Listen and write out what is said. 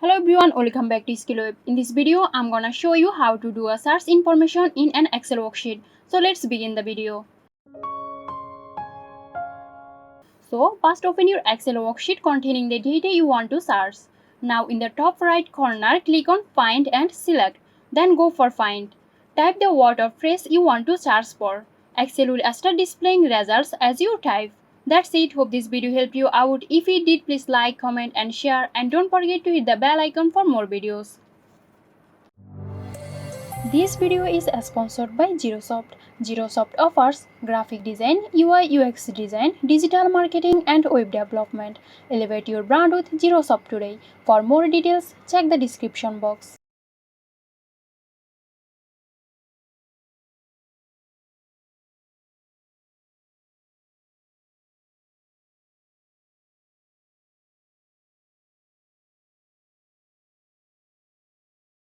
Hello everyone, welcome back to SkillWeb. In this video, I'm gonna show you how to do a search information in an Excel worksheet. So let's begin the video. So first open your Excel worksheet containing the data you want to search. Now in the top right corner, click on Find and select. Then go for Find. Type the word or phrase you want to search for. Excel will start displaying results as you type. That's it. Hope this video helped you out. If it did, please like, comment and share, and don't forget to hit the bell icon for more videos. This video is sponsored by Zerosoft. Zerosoft offers graphic design, UI UX design, digital marketing and web development. Elevate your brand with Zerosoft today. For more details, check the description box.